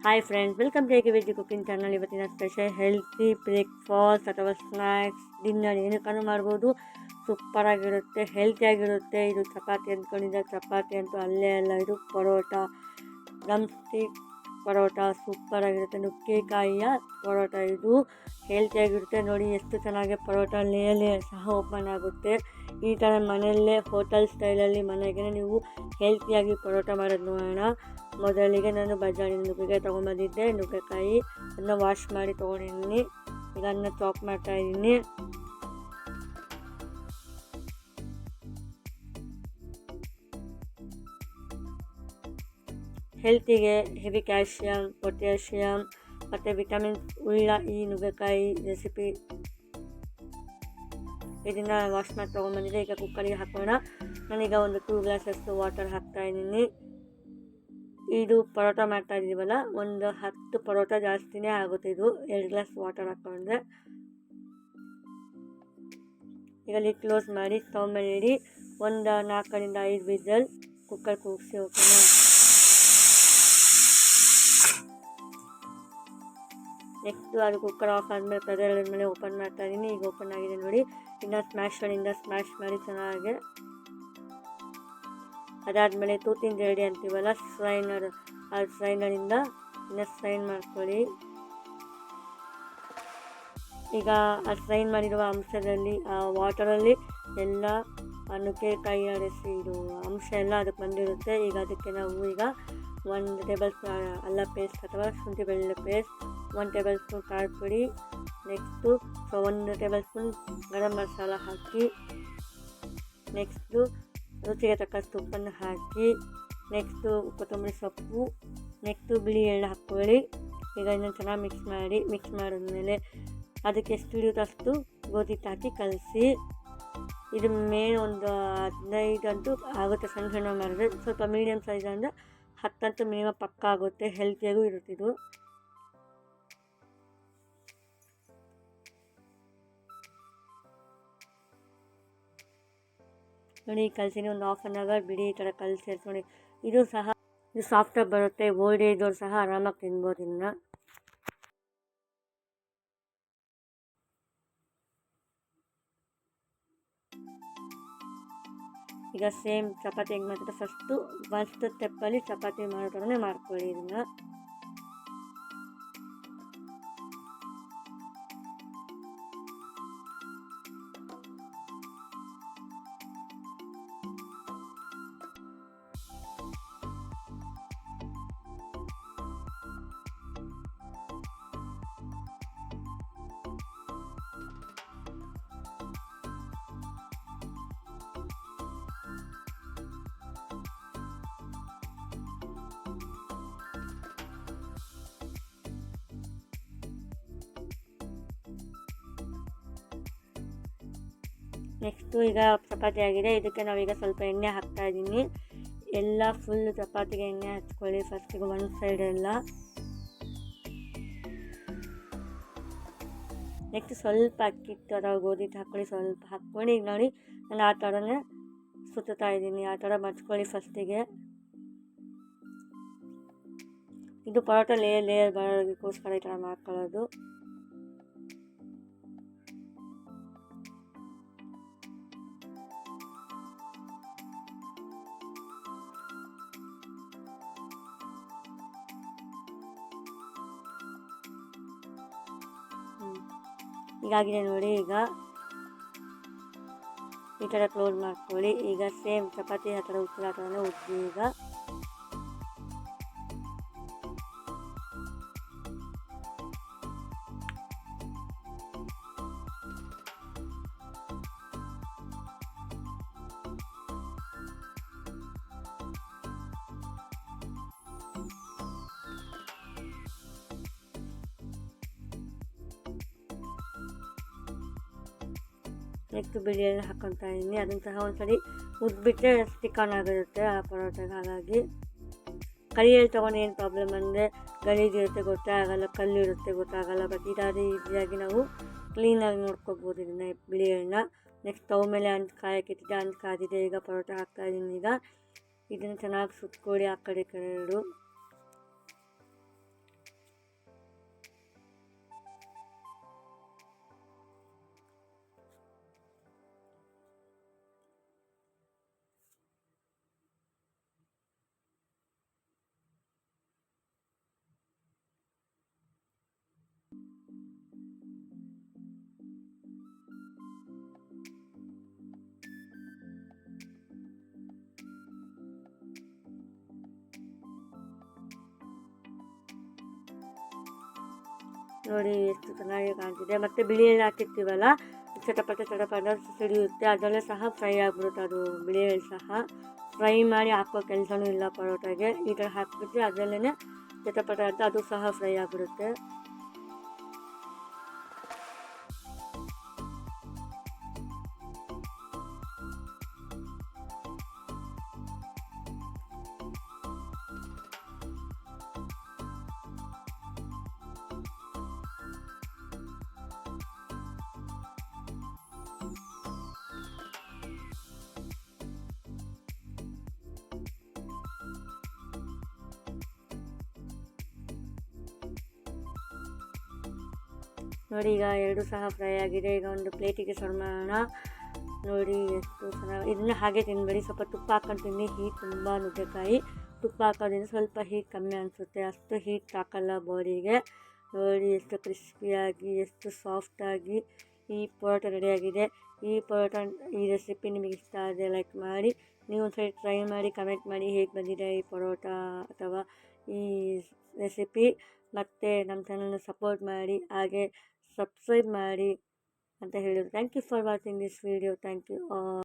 Hi friends, welcome to veg cooking channel. ಇವತ್ತಿನ special healthy breakfast ಅಥವಾ snacks dinner ಏನಕ್ಕೂ ಮಾಡ್ಬೋದು. ಸೂಪರಾಗಿರುತ್ತೆ, ಹೆಲ್ತಿಯಾಗಿರುತ್ತೆ. ಇದು ಚಪಾತಿ ಅಂದ್ಕೊಂಡಿದ್ದೆ, ಚಪಾತಿ ಅಂತೂ ಅಲ್ಲೇ ಅಲ್ಲ. ಇದು ಪರೋಟ, ಡ್ರಮ್ ಸ್ಟಿಕ್ ಪರೋಟ ಸೂಪರಾಗಿರುತ್ತೆ. ನುಗ್ಗೆಕಾಯಿಯ ಪರೋಟ, ಇದು ಹೆಲ್ತಿಯಾಗಿರುತ್ತೆ. ನೋಡಿ ಎಷ್ಟು ಚೆನ್ನಾಗಿ ಪರೋಟ ಲೇಯರ್ ಸಹ ಓಪನ್ ಆಗುತ್ತೆ. ಈ ಥರ ಮನೆಯಲ್ಲೇ ಹೋಟೆಲ್ ಸ್ಟೈಲಲ್ಲಿ ಮನೆಗೆ ನೀವು ಹೆಲ್ತಿಯಾಗಿ ಪರೋಟ ಮಾಡೋದು ನೋಡೋಣ. ಮೊದಲಿಗೆ ನಾನು ಬಜಾರಿನ ನುಗ್ಗೆಕಾಯಿ ತೊಗೊಂಬಂದಿದ್ದೆ. ನುಗ್ಗೆಕಾಯಿ ಅದನ್ನ ವಾಶ್ ಮಾಡಿ ತೊಗೊಂಡಿದ್ದೀನಿ. ಈಗ ಅದನ್ನ ಚಾಪ್ ಮಾಡ್ತಾ ಇದ್ದೀನಿ. ಹೆಲ್ತಿಗೆ ಹೆವಿ ಕ್ಯಾಲ್ಶಿಯಮ್, ಪೊಟ್ಯಾಷಿಯಮ್ ಮತ್ತು ವಿಟಮಿನ್ಸ್ ಉಳ್ಳ ಈ ನುಗ್ಗೆಕಾಯಿ ರೆಸಿಪಿ. ಇದನ್ನು ವಾಶ್ ಮಾಡಿ ತೊಗೊಂಬಂದಿದ್ದೆ. ಈಗ ಕುಕ್ಕರಿಗೆ ಹಾಕೋಣ. ನಾನೀಗ ಒಂದು 2 ಗ್ಲಾಸಸ್ ವಾಟರ್ ಹಾಕ್ತಾಯಿದ್ದೀನಿ. ಇದು ಪರೋಟ ಮಾಡ್ತಾ ಇದ್ದೀವಲ್ಲ, ಒಂದು 10 ಪರೋಟ ಜಾಸ್ತಿನೇ ಆಗುತ್ತೆ. ಇದು 2 ಗ್ಲಾಸ್ ವಾಟರ್ ಹಾಕ್ಕೊಂಡ್ರೆ. ಈಗ ಲಿಡ್ ಕ್ಲೋಸ್ ಮಾಡಿ ಸ್ಟವ್ ಮೇಲೆ ಇಡಿ. ಒಂದು 4ರಿಂದ 5 ವಿಸಲ್ ಕುಕ್ಕರ್ ಕೂಗಿಸಿ. ಓಕೆನಾ? ನೆಕ್ಸ್ಟು ಅದು ಕುಕ್ಕರ್ ಆಫ್ ಆದಮೇಲೆ ಪ್ರೆಷರ್ ಮೇಲೆ ಓಪನ್ ಮಾಡ್ತಾ ಇದ್ದೀನಿ. ಈಗ ಓಪನ್ ಆಗಿದೆ ನೋಡಿ. ಇನ್ನು ಸ್ಮ್ಯಾಶರಿಂದ ಸ್ಮ್ಯಾಶ್ ಮಾಡಿ ಚೆನ್ನಾಗಿ. ಅದಾದಮೇಲೆ ತೂತಿನ ಜರಡಿ ಅಂತೀವಲ್ಲ, ಸ್ಟ್ರೈನರ್, ಆ ಸ್ಟ್ರೈನರಿಂದ ಇನ್ನು ಸ್ಟ್ರೈನ್ ಮಾಡ್ಕೊಳ್ಳಿ. ಈಗ ಆ ಸ್ಟ್ರೈನ್ ಮಾಡಿರುವ ಅಂಶದಲ್ಲಿ, ಆ ವಾಟರಲ್ಲಿ ಎಲ್ಲ ನುಗ್ಗೆಕಾಯಿಯ ಇದು ಅಂಶ ಎಲ್ಲ ಅದಕ್ಕೆ ಬಂದಿರುತ್ತೆ. ಈಗ ಅದಕ್ಕೆ ನಾವು ಈಗ 1 ಟೇಬಲ್ ಸ್ಪೂನ್ ಅಲ್ಲ ಪೇಸ್ಟ್ ಅಥವಾ ಶುಂಠಿ ಬೆಳ್ಳುಳ್ಳಿ ಪೇಸ್ಟ್, 1 ಟೇಬಲ್ ಸ್ಪೂನ್ ಖಾರದ ಪುಡಿ, next 1 table spoon garam masala ಹಾಕಿ, ನೆಕ್ಸ್ಟು ರುಚಿಗೆ ತಕ್ಕಷ್ಟು ಉಪ್ಪನ್ನು ಹಾಕಿ, ನೆಕ್ಸ್ಟು ಕೊತ್ತಂಬರಿ ಸೊಪ್ಪು, ನೆಕ್ಸ್ಟು ಬಿಳಿ ಎಳ್ಳು ಹಾಕ್ಕೊಳ್ಳಿ. ಈಗ ಇದನ್ನು ಚೆನ್ನಾಗಿ ಮಿಕ್ಸ್ ಮಾಡಿದ್ಮೇಲೆ ಅದಕ್ಕೆ ಎಷ್ಟು ಹಿಡಿಯುತ್ತೋ ಅಷ್ಟು ಗೋಧಿ ಹಿಟ್ಟು ಹಾಕಿ ಕಲಸಿ. ಇದು ಮೇನ್ ಒಂದು 15 ಅಂತೂ ಆಗುತ್ತೆ. ಸಣ್ಣ ಮಾಡಿದ್ರೆ ಸ್ವಲ್ಪ ಮೀಡಿಯಮ್ ಸೈಜ್ ಅಂದರೆ 10 ಅಂತೂ ಮಿನಿಮಮ್ ಪಕ್ಕ ಆಗುತ್ತೆ. ಹೆಲ್ತಿಯಾಗೂ ಇರುತ್ತಿದ್ದು. ನೋಡಿ, ಕಲಸಿನಿ. ಒಂದು 1/2 ಅವರ್ ಬಿಡಿ, ಈ ಥರ ಕಲಸಿ ನೋಡಿ. ಇದು ಸಾಫ್ಟಾಗಿ ಬರುತ್ತೆ. ಓಲ್ಡ್ ಏಜ್ ಅವ್ರು ಸಹ ಆರಾಮಾಗಿ ತಿನ್ಬೋದು ಇದನ್ನ. ಈಗ ಸೇಮ್ ಚಪಾತಿ ಹೆಂಗೆ ಮಾಡ್ತಾರೆ, ಫಸ್ಟ್ ಸ್ಟೆಪ್ಪಲ್ಲಿ ಚಪಾತಿ ಮಾಡೋ ಥರನೇ ಮಾಡ್ಕೊಳ್ಳಿ ಇದನ್ನು. ನೆಕ್ಸ್ಟು ಈಗ ಚಪಾತಿ ಆಗಿದೆ. ಇದಕ್ಕೆ ನಾವೀಗ ಸ್ವಲ್ಪ ಎಣ್ಣೆ ಹಾಕ್ತಾ ಇದ್ದೀನಿ. ಎಲ್ಲ ಫುಲ್ ಚಪಾತಿಗೆ ಎಣ್ಣೆ ಹಚ್ಕೊಳ್ಳಿ ಫಸ್ಟಿಗೆ, ಒಂದು ಸೈಡ್ ಎಲ್ಲ. ನೆಕ್ಸ್ಟ್ ಸ್ವಲ್ಪ ಅಕ್ಕಿ ಹಿಟ್ಟು ಅಥವಾ ಗೋಧಿ ಹಿಟ್ಟು ಹಾಕ್ಕೊಳ್ಳಿ. ಸ್ವಲ್ಪ ಹಾಕ್ಕೊಂಡು ಈಗ ನೋಡಿ ನಾನು ಆ ಥರನೇ ಸುತ್ತಾ ಇದ್ದೀನಿ. ಆ ಥರ ಮಚ್ಕೊಳ್ಳಿ ಫಸ್ಟಿಗೆ. ಇದು ಪರೋಟ ಲೇಯರ್ ಬರೋದಕ್ಕೋಸ್ಕರ ಈ ಥರ ಮಾಡ್ಕೊಳ್ಳೋದು. ಹೀಗಾಗಿದೆ ನೋಡಿ. ಈಗ ಈ ಥರ ಕ್ಲೋಸ್ ಮಾಡ್ಕೊಳ್ಳಿ. ಈಗ ಸೇಮ್ ಚಪಾತಿ ಆ ಥರ ಉದ್ದಿ, ಆ ಥರನೇ ಉದ್ದಿ. ಈಗ ನೆಕ್ಸ್ಟ್ ಬಿಳಿ ಎಳ್ಳು ಹಾಕ್ಕೊತಾ ಇದ್ದೀನಿ. ಅದನ್ನು ಸಹ ಒಂದ್ಸರಿ ಉದ್ಬಿಟ್ಟರೆ ಸ್ಟಿಕ್ ಆನ್ ಆಗಿರುತ್ತೆ ಆ ಪರೋಟಗೆ. ಹಾಗಾಗಿ ಕೈ ಎಳ್ಳು ತೊಗೊಂಡು ಏನು ಪ್ರಾಬ್ಲಮ್ ಅಂದರೆ ಗಲೀಜಿರುತ್ತೆ, ಗೊತ್ತಾಗಲ್ಲ, ಕಲ್ಲಿರುತ್ತೆ, ಗೊತ್ತಾಗಲ್ಲ. ಬಟ್ ಇದಾದರೆ ಈಸಿಯಾಗಿ ನಾವು ಕ್ಲೀನಾಗಿ ನೋಡ್ಕೊಬೋದು ಇದನ್ನು, ಬಿಳಿ ಎಳ್ಳನ್ನ. ನೆಕ್ಸ್ಟ್ ಸ್ಟವ್ ಮೇಲೆ ಅಂಟು ಕಾಯಕ್ಕಿಟ್ಟಿದ್ದೆ, ಅಂಟು ಕಾದಿದೆ. ಈಗ ಪರೋಟ ಹಾಕ್ತಾಯಿದ್ದೀನಿ. ಈಗ ಇದನ್ನು ಚೆನ್ನಾಗಿ ಸುತ್ಕೊಳ್ಳಿ ಆ ಕಡೆ ಈ ಕಡೆ ಎರಡು. ನೋಡಿ ಎಷ್ಟು ಚೆನ್ನಾಗಿ ಕಾಣ್ತಿದೆ. ಮತ್ತು ಬಿಳಿ ಎಳ್ಳು ಹಾಕಿರ್ತೀವಲ್ಲ, ಚಟಪಟ ಚಟಪಟ ಸಿಡಿಯುತ್ತೆ, ಅದರಲ್ಲೇ ಸಹ ಫ್ರೈ ಆಗಿಬಿಡುತ್ತೆ. ಅದು ಬಿಳಿ ಎಳ್ಳು ಸಹ ಫ್ರೈ ಮಾಡಿ ಹಾಕೋ ಕೆಲಸನೂ ಇಲ್ಲ ಪರೋಟಾಗೆ. ಈ ಥರ ಹಾಕ್ಬಿಟ್ರೆ ಅದರಲ್ಲೇ ಚಟಪಟ ಅಂತ ಅದು ಸಹ ಫ್ರೈ ಆಗಿಬಿಡುತ್ತೆ. ನೋಡಿ ಈಗ ಎರಡು ಸಹ ಫ್ರೈ ಆಗಿದೆ. ಈಗ ಒಂದು ಪ್ಲೇಟಿಗೆ ಸರ್ವ್ ಮಾಡೋಣ. ನೋಡಿ ಎಷ್ಟು ಚೆನ್ನಾಗಿ. ಇದನ್ನ ಹಾಗೆ ತಿನ್ಬೇಡಿ, ಸ್ವಲ್ಪ ತುಪ್ಪ ಹಾಕೊಂಡು ತಿನ್ನಿ. ಹೀಟ್ ತುಂಬ ನುಗ್ಗೆಕಾಯಿ ತುಪ್ಪ ಹಾಕೋದ್ರಿಂದ ಸ್ವಲ್ಪ ಹೀಟ್ ಕಮ್ಮಿ ಅನಿಸುತ್ತೆ, ಅಷ್ಟು ಹೀಟ್ ಹಾಕಲ್ಲ ಬಾಡಿಗೆ. ನೋಡಿ ಎಷ್ಟು ಕ್ರಿಸ್ಪಿಯಾಗಿ, ಎಷ್ಟು ಸಾಫ್ಟಾಗಿ ಈ ಪರೋಟ ರೆಡಿಯಾಗಿದೆ. ಈ ರೆಸಿಪಿ ನಿಮಗೆ ಇಷ್ಟ ಆದರೆ ಲೈಕ್ ಮಾಡಿ. ನೀವು ಒಂದ್ಸರಿ ಟ್ರೈ ಮಾಡಿ ಕಮೆಂಟ್ ಮಾಡಿ ಹೇಗೆ ಬಂದಿದೆ ಈ ಪರೋಟ ಅಥವಾ ಈ ರೆಸಿಪಿ. ಮತ್ತು ನಮ್ಮ ಚಾನಲ್ನ ಸಪೋರ್ಟ್ ಮಾಡಿ, ಹಾಗೆ ಸಬ್ಸ್ಕ್ರೈಬ್ ಮಾಡಿ ಅಂತ ಹೇಳಿದ್ರು. Thank you for watching this video. Thank you.